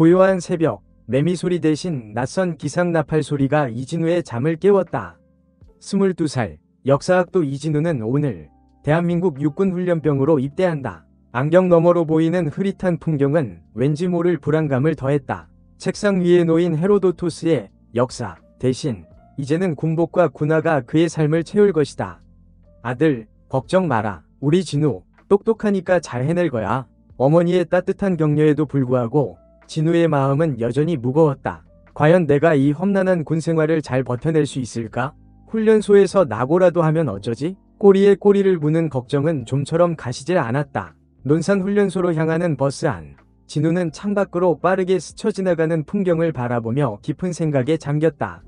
고요한 새벽, 매미 소리 대신 낯선 기상 나팔 소리가 이진우의 잠을 깨웠다. 22살, 역사학도 이진우는 오늘 대한민국 육군훈련병으로 입대한다. 안경 너머로 보이는 흐릿한 풍경은 왠지 모를 불안감을 더했다. 책상 위에 놓인 헤로도토스의 역사 대신 이제는 군복과 군화가 그의 삶을 채울 것이다. 아들, 걱정 마라. 우리 진우, 똑똑하니까 잘 해낼 거야. 어머니의 따뜻한 격려에도 불구하고 진우의 마음은 여전히 무거웠다. 과연 내가 이 험난한 군 생활을 잘 버텨낼 수 있을까? 훈련소에서 낙오라도 하면 어쩌지? 꼬리에 꼬리를 무는 걱정은 좀처럼 가시질 않았다. 논산 훈련소로 향하는 버스 안. 진우는 창밖으로 빠르게 스쳐 지나가는 풍경을 바라보며 깊은 생각에 잠겼다.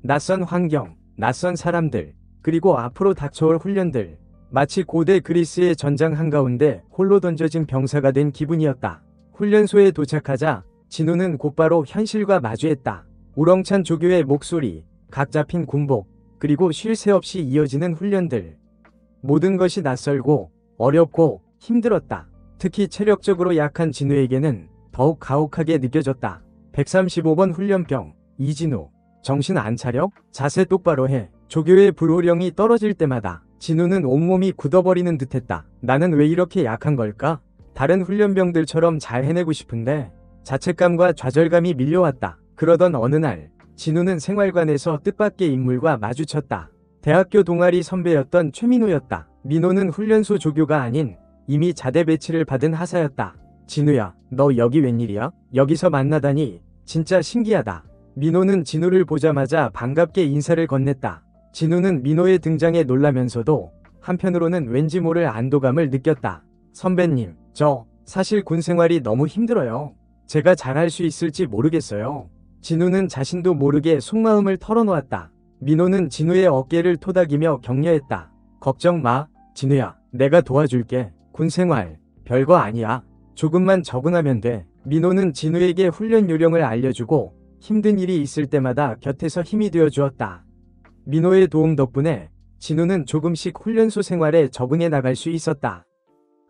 낯선 환경, 낯선 사람들, 그리고 앞으로 닥쳐올 훈련들. 마치 고대 그리스의 전장 한가운데 홀로 던져진 병사가 된 기분이었다. 훈련소에 도착하자 진우는 곧바로 현실과 마주했다. 우렁찬 조교의 목소리, 각 잡힌 군복, 그리고 쉴 새 없이 이어지는 훈련들. 모든 것이 낯설고 어렵고 힘들었다. 특히 체력적으로 약한 진우에게는 더욱 가혹하게 느껴졌다. 135번 훈련병, 이진우. 정신 안 차려? 자세 똑바로 해. 조교의 불호령이 떨어질 때마다 진우는 온몸이 굳어버리는 듯했다. 나는 왜 이렇게 약한 걸까? 다른 훈련병들처럼 잘 해내고 싶은데 자책감과 좌절감이 밀려왔다. 그러던 어느 날 진우는 생활관에서 뜻밖의 인물과 마주쳤다. 대학교 동아리 선배였던 최민호였다. 민호는 훈련소 조교가 아닌 이미 자대 배치를 받은 하사였다. 진우야, 너 여기 웬일이야? 여기서 만나다니 진짜 신기하다. 민호는 진우를 보자마자 반갑게 인사를 건넸다. 진우는 민호의 등장에 놀라면서도 한편으로는 왠지 모를 안도감을 느꼈다. 선배님, 저 사실 군 생활이 너무 힘들어요. 제가 잘할 수 있을지 모르겠어요. 진우는 자신도 모르게 속마음을 털어놓았다. 민호는 진우의 어깨를 토닥이며 격려했다. 걱정 마, 진우야. 내가 도와줄게. 군 생활 별거 아니야. 조금만 적응하면 돼. 민호는 진우에게 훈련 요령을 알려주고 힘든 일이 있을 때마다 곁에서 힘이 되어 주었다. 민호의 도움 덕분에 진우는 조금씩 훈련소 생활에 적응해 나갈 수 있었다.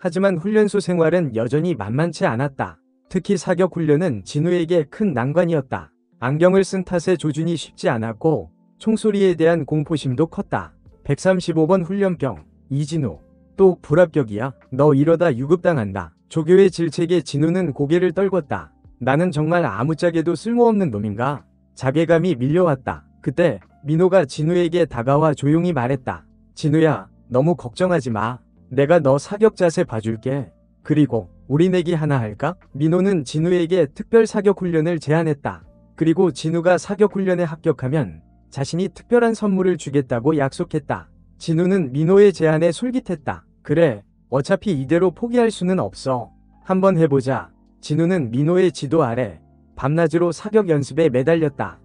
하지만 훈련소 생활은 여전히 만만치 않았다. 특히 사격 훈련은 진우에게 큰 난관이었다. 안경을 쓴 탓에 조준이 쉽지 않았고 총소리에 대한 공포심도 컸다. 135번 훈련병, 이진우. 또 불합격이야? 너 이러다 유급당한다. 조교의 질책에 진우는 고개를 떨궜다. 나는 정말 아무짝에도 쓸모없는 놈인가? 자괴감이 밀려왔다. 그때 민호가 진우에게 다가와 조용히 말했다. 진우야, 너무 걱정하지 마. 내가 너 사격 자세 봐줄게. 그리고 우리 내기 하나 할까? 민호는 진우에게 특별 사격 훈련을 제안했다. 그리고 진우가 사격 훈련에 합격하면 자신이 특별한 선물을 주겠다고 약속했다. 진우는 민호의 제안에 솔깃했다. 그래, 어차피 이대로 포기할 수는 없어. 한번 해보자. 진우는 민호의 지도 아래 밤낮으로 사격 연습에 매달렸다.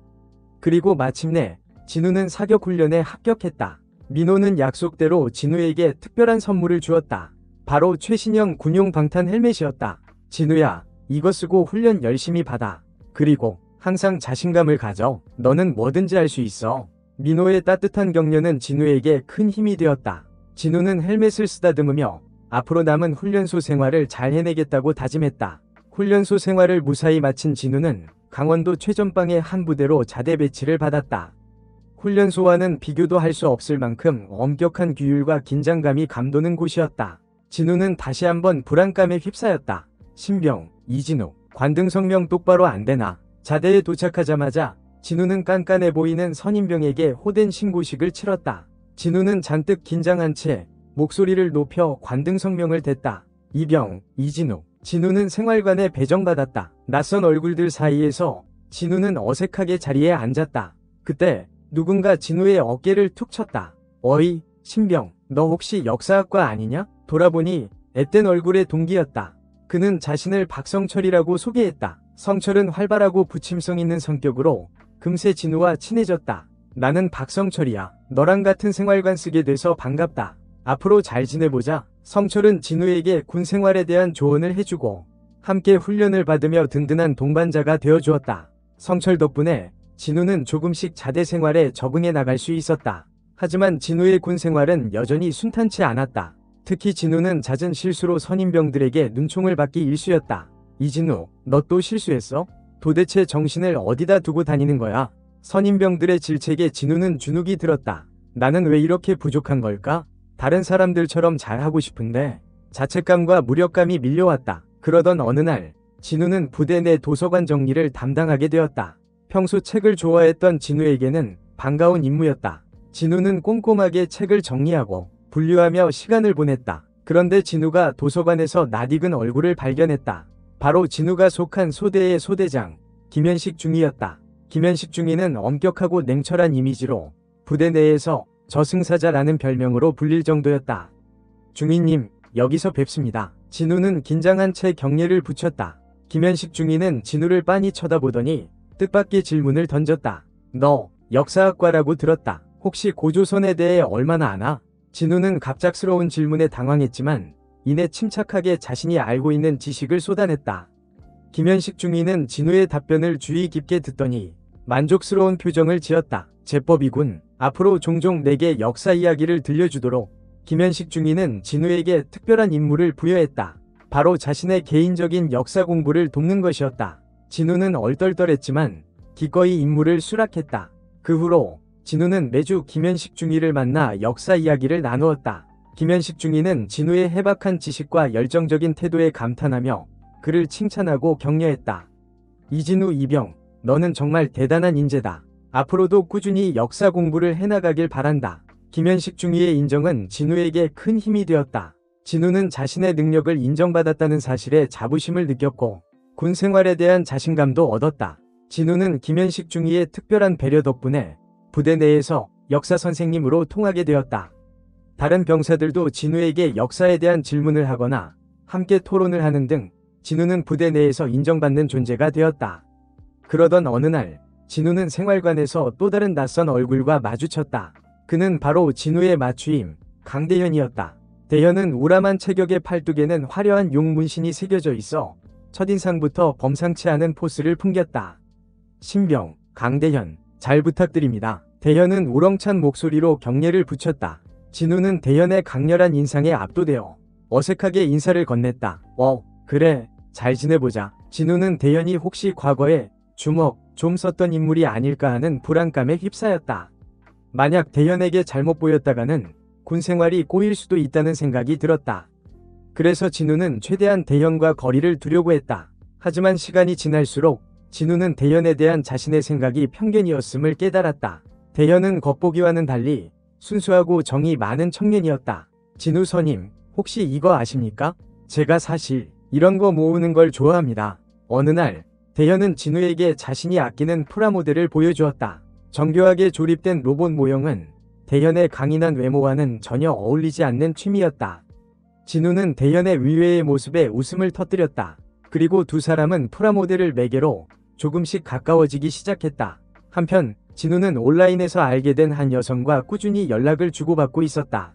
그리고 마침내 진우는 사격 훈련에 합격했다. 민호는 약속대로 진우에게 특별한 선물을 주었다. 바로 최신형 군용 방탄 헬멧이었다. 진우야, 이거 쓰고 훈련 열심히 받아. 그리고 항상 자신감을 가져. 너는 뭐든지 할 수 있어. 민호의 따뜻한 격려는 진우에게 큰 힘이 되었다. 진우는 헬멧을 쓰다듬으며 앞으로 남은 훈련소 생활을 잘 해내겠다고 다짐했다. 훈련소 생활을 무사히 마친 진우는 강원도 최전방의 한 부대로 자대 배치를 받았다. 훈련소와는 비교도 할 수 없을 만큼 엄격한 규율과 긴장감이 감도는 곳이었다. 진우는 다시 한번 불안감에 휩싸였다. 신병, 이진우, 관등성명 똑바로 안 되나? 자대에 도착하자마자 진우는 깐깐해 보이는 선임병에게 호된 신고식을 치렀다. 진우는 잔뜩 긴장한 채 목소리를 높여 관등성명을 댔다. 이병, 이진우. 진우는 생활관에 배정받았다. 낯선 얼굴들 사이에서 진우는 어색하게 자리에 앉았다. 그때 누군가 진우의 어깨를 툭 쳤다. 어이, 신병, 너 혹시 역사학과 아니냐? 돌아보니 앳된 얼굴의 동기였다. 그는 자신을 박성철이라고 소개했다. 성철은 활발하고 부침성 있는 성격으로 금세 진우와 친해졌다. 나는 박성철이야. 너랑 같은 생활관 쓰게 돼서 반갑다. 앞으로 잘 지내보자. 성철은 진우에게 군 생활에 대한 조언을 해주고 함께 훈련을 받으며 든든한 동반자가 되어주었다. 성철 덕분에 진우는 조금씩 자대 생활에 적응해 나갈 수 있었다. 하지만 진우의 군 생활은 여전히 순탄치 않았다. 특히 진우는 잦은 실수로 선임병들에게 눈총을 받기 일쑤였다. 이진우, 너 또 실수했어? 도대체 정신을 어디다 두고 다니는 거야? 선임병들의 질책에 진우는 주눅이 들었다. 나는 왜 이렇게 부족한 걸까? 다른 사람들처럼 잘하고 싶은데. 자책감과 무력감이 밀려왔다. 그러던 어느 날 진우는 부대 내 도서관 정리를 담당하게 되었다. 평소 책을 좋아했던 진우에게는 반가운 임무였다. 진우는 꼼꼼하게 책을 정리하고 분류하며 시간을 보냈다. 그런데 진우가 도서관에서 낯익은 얼굴을 발견했다. 바로 진우가 속한 소대의 소대장 김현식 중위였다. 김현식 중위는 엄격하고 냉철한 이미지로 부대 내에서 저승사자라는 별명으로 불릴 정도였다. 중위님, 여기서 뵙습니다. 진우는 긴장한 채 경례를 붙였다. 김현식 중위는 진우를 빤히 쳐다보더니 뜻밖의 질문을 던졌다. 너 역사학과라고 들었다. 혹시 고조선에 대해 얼마나 아나? 진우는 갑작스러운 질문에 당황했지만 이내 침착하게 자신이 알고 있는 지식을 쏟아냈다. 김현식 중위는 진우의 답변을 주의 깊게 듣더니 만족스러운 표정을 지었다. 제법이군. 앞으로 종종 내게 역사 이야기를 들려주도록. 김현식 중위는 진우에게 특별한 임무를 부여했다. 바로 자신의 개인적인 역사 공부를 돕는 것이었다. 진우는 얼떨떨했지만 기꺼이 임무를 수락했다. 그 후로 진우는 매주 김현식 중위를 만나 역사 이야기를 나누었다. 김현식 중위는 진우의 해박한 지식과 열정적인 태도에 감탄하며 그를 칭찬하고 격려했다. 이진우 이병, 너는 정말 대단한 인재다. 앞으로도 꾸준히 역사 공부를 해나가길 바란다. 김현식 중위의 인정은 진우에게 큰 힘이 되었다. 진우는 자신의 능력을 인정받았다는 사실에 자부심을 느꼈고 군 생활에 대한 자신감도 얻었다. 진우는 김현식 중위의 특별한 배려 덕분에 부대 내에서 역사 선생님으로 통하게 되었다. 다른 병사들도 진우에게 역사에 대한 질문을 하거나 함께 토론을 하는 등 진우는 부대 내에서 인정받는 존재가 되었다. 그러던 어느 날 진우는 생활관에서 또 다른 낯선 얼굴과 마주쳤다. 그는 바로 진우의 맞추임 강대현이었다. 대현은 우람한 체격의 팔뚝에는 화려한 용 문신이 새겨져 있어 첫인상부터 범상치 않은 포스를 풍겼다. 신병 강대현, 잘 부탁드립니다. 대현은 우렁찬 목소리로 경례를 붙였다. 진우는 대현의 강렬한 인상에 압도되어 어색하게 인사를 건넸다. 그래, 잘 지내보자. 진우는 대현이 혹시 과거에 주먹 좀 썼던 인물이 아닐까 하는 불안감에 휩싸였다. 만약 대현에게 잘못 보였다가는 군 생활이 꼬일 수도 있다는 생각이 들었다. 그래서 진우는 최대한 대현과 거리를 두려고 했다. 하지만 시간이 지날수록 진우는 대현에 대한 자신의 생각이 편견이었음을 깨달았다. 대현은 겉보기와는 달리 순수하고 정이 많은 청년이었다. 진우 선임, 혹시 이거 아십니까? 제가 사실 이런 거 모으는 걸 좋아합니다. 어느 날 대현은 진우에게 자신이 아끼는 프라모델을 보여주었다. 정교하게 조립된 로봇 모형은 대현의 강인한 외모와는 전혀 어울리지 않는 취미였다. 진우는 대현의 위외의 모습에 웃음을 터뜨렸다. 그리고 두 사람은 프라모델을 매개로 조금씩 가까워지기 시작했다. 한편 진우는 온라인에서 알게 된 한 여성과 꾸준히 연락을 주고받고 있었다.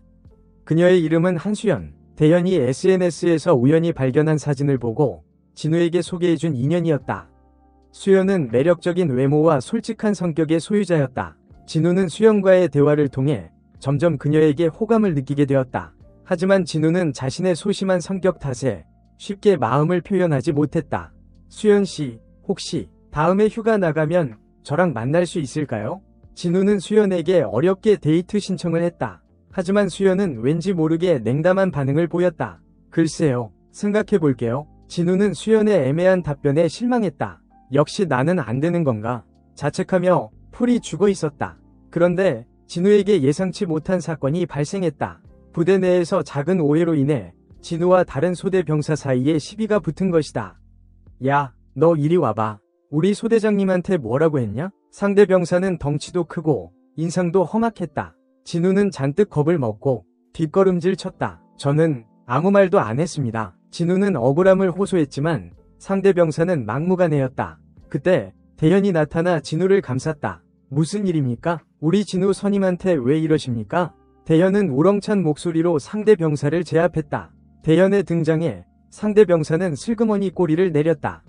그녀의 이름은 한수연. 대현이 SNS에서 우연히 발견한 사진을 보고 진우에게 소개해준 인연이었다. 수연은 매력적인 외모와 솔직한 성격의 소유자였다. 진우는 수연과의 대화를 통해 점점 그녀에게 호감을 느끼게 되었다. 하지만 진우는 자신의 소심한 성격 탓에 쉽게 마음을 표현하지 못했다. 수연씨, 혹시 다음에 휴가 나가면 저랑 만날 수 있을까요? 진우는 수연에게 어렵게 데이트 신청을 했다. 하지만 수연은 왠지 모르게 냉담한 반응을 보였다. 글쎄요, 생각해볼게요. 진우는 수연의 애매한 답변에 실망했다. 역시 나는 안 되는 건가? 자책하며 풀이 죽어 있었다. 그런데 진우에게 예상치 못한 사건이 발생했다. 부대 내에서 작은 오해로 인해 진우와 다른 소대 병사 사이에 시비가 붙은 것이다. 야, 너 이리 와봐. 우리 소대장님한테 뭐라고 했냐? 상대 병사는 덩치도 크고 인상도 험악했다. 진우는 잔뜩 겁을 먹고 뒷걸음질 쳤다. 저는 아무 말도 안 했습니다. 진우는 억울함을 호소했지만 상대 병사는 막무가내였다. 그때 대현이 나타나 진우를 감쌌다. 무슨 일입니까? 우리 진우 선임한테 왜 이러십니까? 대현은 우렁찬 목소리로 상대 병사를 제압했다. 대현의 등장에 상대 병사는 슬그머니 꼬리를 내렸다.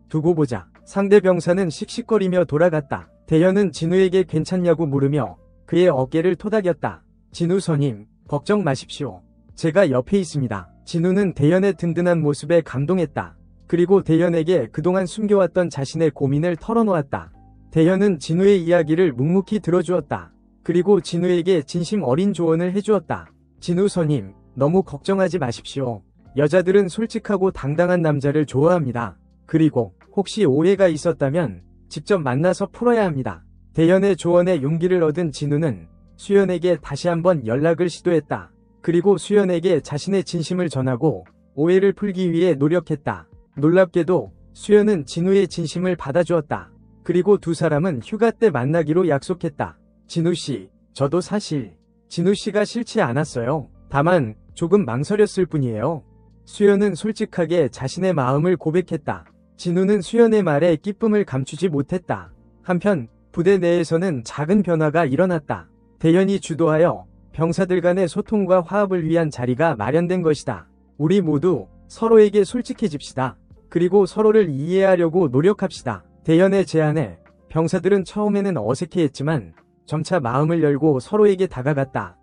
두고 보자. 상대 병사는 씩씩거리며 돌아갔다. 대현은 진우에게 괜찮냐고 물으며 그의 어깨를 토닥였다. 진우 선임, 걱정 마십시오. 제가 옆에 있습니다. 진우는 대현의 든든한 모습에 감동했다. 그리고 대현에게 그동안 숨겨왔던 자신의 고민을 털어놓았다. 대현은 진우의 이야기를 묵묵히 들어주었다. 그리고 진우에게 진심 어린 조언을 해주었다. 진우 선임, 너무 걱정하지 마십시오. 여자들은 솔직하고 당당한 남자를 좋아합니다. 그리고 혹시 오해가 있었다면 직접 만나서 풀어야 합니다. 대현의 조언에 용기를 얻은 진우는 수연에게 다시 한번 연락을 시도했다. 그리고 수연에게 자신의 진심을 전하고 오해를 풀기 위해 노력했다. 놀랍게도 수연은 진우의 진심을 받아주었다. 그리고 두 사람은 휴가 때 만나기로 약속했다. 진우씨, 저도 사실 진우씨가 싫지 않았어요. 다만 조금 망설였을 뿐이에요. 수연은 솔직하게 자신의 마음을 고백했다. 진우는 수연의 말에 기쁨을 감추지 못했다. 한편 부대 내에서는 작은 변화가 일어났다. 대현이 주도하여 병사들 간의 소통과 화합을 위한 자리가 마련된 것이다. 우리 모두 서로에게 솔직해집시다. 그리고 서로를 이해하려고 노력합시다. 대현의 제안에 병사들은 처음에는 어색해했지만 점차 마음을 열고 서로에게 다가갔다.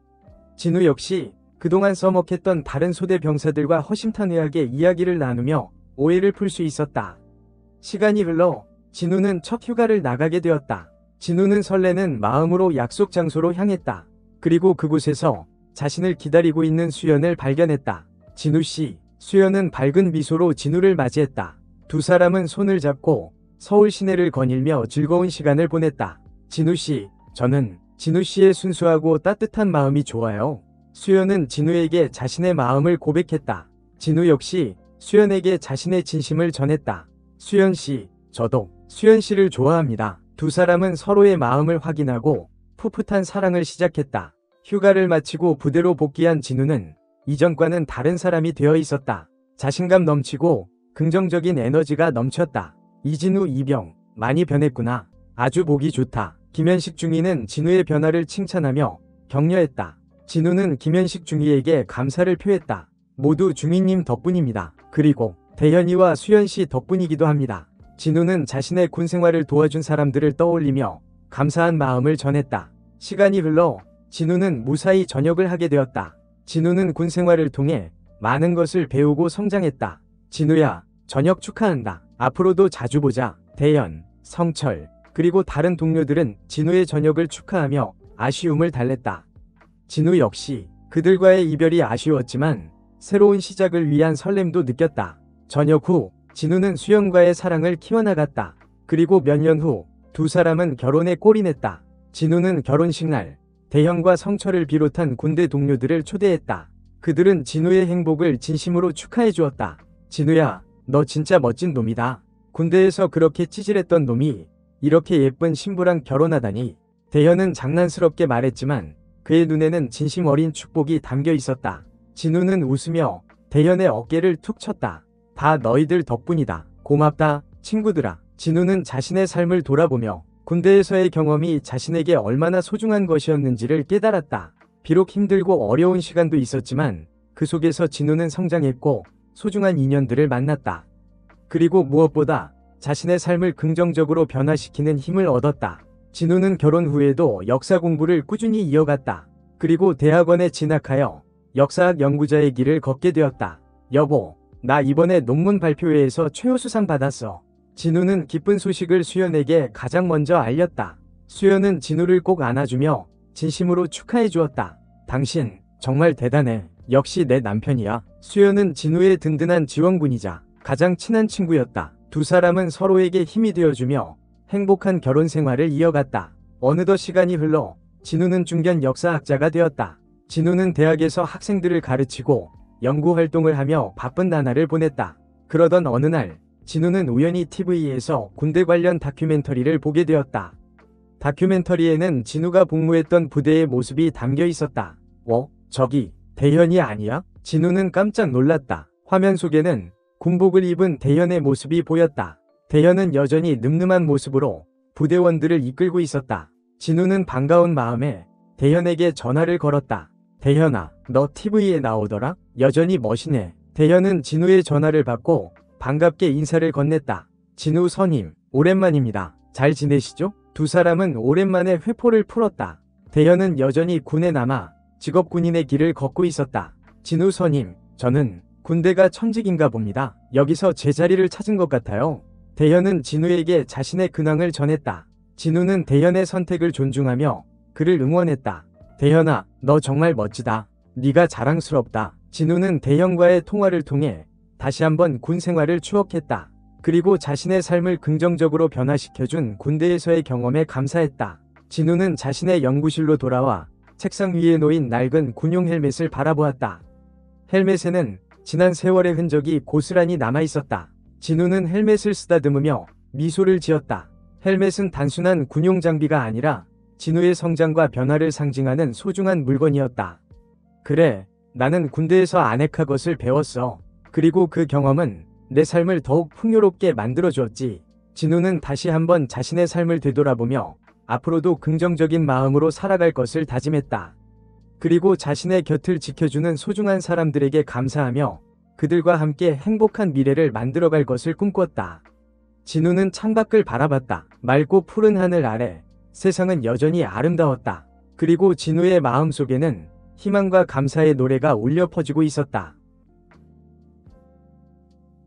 진우 역시 그동안 서먹했던 다른 소대 병사들과 허심탄회하게 이야기를 나누며 오해를 풀 수 있었다. 시간이 흘러 진우는 첫 휴가를 나가게 되었다. 진우는 설레는 마음으로 약속 장소로 향했다. 그리고 그곳에서 자신을 기다리고 있는 수연을 발견했다. 진우씨, 수연은 밝은 미소로 진우를 맞이했다. 두 사람은 손을 잡고 서울 시내를 거닐며 즐거운 시간을 보냈다. 진우씨, 저는 진우씨의 순수하고 따뜻한 마음이 좋아요. 수연은 진우에게 자신의 마음을 고백했다. 진우 역시 수연에게 자신의 진심을 전했다. 수연씨, 저도 수연씨를 좋아합니다. 두 사람은 서로의 마음을 확인하고 풋풋한 사랑을 시작했다. 휴가를 마치고 부대로 복귀한 진우는 이전과는 다른 사람이 되어 있었다. 자신감 넘치고 긍정적인 에너지가 넘쳤다. 이진우 이병, 많이 변했구나. 아주 보기 좋다. 김현식 중위는 진우의 변화를 칭찬하며 격려했다. 진우는 김현식 중위에게 감사를 표했다. 모두 중위님 덕분입니다. 그리고 대현이와 수연씨 덕분이기도 합니다. 진우는 자신의 군 생활을 도와준 사람들을 떠올리며 감사한 마음을 전했다. 시간이 흘러 진우는 무사히 전역을 하게 되었다. 진우는 군 생활을 통해 많은 것을 배우고 성장했다. 진우야, 전역 축하한다. 앞으로도 자주 보자. 대현, 성철, 그리고 다른 동료들은 진우의 전역을 축하하며 아쉬움을 달랬다. 진우 역시 그들과의 이별이 아쉬웠지만 새로운 시작을 위한 설렘도 느꼈다. 전역 후 진우는 수연과의 사랑을 키워나갔다. 그리고 몇 년 후 두 사람은 결혼에 골인했다. 진우는 결혼식 날 대현과 성철을 비롯한 군대 동료들을 초대했다. 그들은 진우의 행복을 진심으로 축하해 주었다. 진우야, 너 진짜 멋진 놈이다. 군대에서 그렇게 찌질했던 놈이 이렇게 예쁜 신부랑 결혼하다니. 대현은 장난스럽게 말했지만 그의 눈에는 진심 어린 축복이 담겨 있었다. 진우는 웃으며 대현의 어깨를 툭 쳤다. 다 너희들 덕분이다. 고맙다, 친구들아. 진우는 자신의 삶을 돌아보며 군대에서의 경험이 자신에게 얼마나 소중한 것이었는지를 깨달았다. 비록 힘들고 어려운 시간도 있었지만 그 속에서 진우는 성장했고 소중한 인연들을 만났다. 그리고 무엇보다 자신의 삶을 긍정적으로 변화시키는 힘을 얻었다. 진우는 결혼 후에도 역사 공부를 꾸준히 이어갔다. 그리고 대학원에 진학하여 역사학 연구자의 길을 걷게 되었다. 여보, 나 이번에 논문 발표회에서 최우수상 받았어. 진우는 기쁜 소식을 수연에게 가장 먼저 알렸다. 수연은 진우를 꼭 안아주며 진심으로 축하해 주었다. 당신 정말 대단해. 역시 내 남편이야. 수연은 진우의 든든한 지원군이자 가장 친한 친구였다. 두 사람은 서로에게 힘이 되어주며 행복한 결혼 생활을 이어갔다. 어느덧 시간이 흘러 진우는 중견 역사학자가 되었다. 진우는 대학에서 학생들을 가르치고 연구 활동을 하며 바쁜 나날을 보냈다. 그러던 어느 날 진우는 우연히 TV에서 군대 관련 다큐멘터리를 보게 되었다. 다큐멘터리에는 진우가 복무했던 부대의 모습이 담겨 있었다. 저기 대현이 아니야? 진우는 깜짝 놀랐다. 화면 속에는 군복을 입은 대현의 모습이 보였다. 대현은 여전히 늠름한 모습으로 부대원들을 이끌고 있었다. 진우는 반가운 마음에 대현에게 전화를 걸었다. 대현아, 너 TV에 나오더라? 여전히 멋이네. 대현은 진우의 전화를 받고 반갑게 인사를 건넸다. 진우 선임, 오랜만입니다. 잘 지내시죠? 두 사람은 오랜만에 회포를 풀었다. 대현은 여전히 군에 남아 직업 군인의 길을 걷고 있었다. 진우 선임, 저는 군대가 천직인가 봅니다. 여기서 제자리를 찾은 것 같아요. 대현은 진우에게 자신의 근황을 전했다. 진우는 대현의 선택을 존중하며 그를 응원했다. 대현아, 너 정말 멋지다. 네가 자랑스럽다. 진우는 대현과의 통화를 통해 다시 한번 군 생활을 추억했다. 그리고 자신의 삶을 긍정적으로 변화시켜준 군대에서의 경험에 감사했다. 진우는 자신의 연구실로 돌아와 책상 위에 놓인 낡은 군용 헬멧을 바라보았다. 헬멧에는 지난 세월의 흔적이 고스란히 남아있었다. 진우는 헬멧을 쓰다듬으며 미소를 지었다. 헬멧은 단순한 군용 장비가 아니라 진우의 성장과 변화를 상징하는 소중한 물건이었다. 그래, 나는 군대에서 아네카 것을 배웠어. 그리고 그 경험은 내 삶을 더욱 풍요롭게 만들어주었지. 진우는 다시 한번 자신의 삶을 되돌아보며 앞으로도 긍정적인 마음으로 살아갈 것을 다짐했다. 그리고 자신의 곁을 지켜주는 소중한 사람들에게 감사하며 그들과 함께 행복한 미래를 만들어갈 것을 꿈꿨다. 진우는 창밖을 바라봤다. 맑고 푸른 하늘 아래 세상은 여전히 아름다웠다. 그리고 진우의 마음속에는 희망과 감사의 노래가 울려 퍼지고 있었다.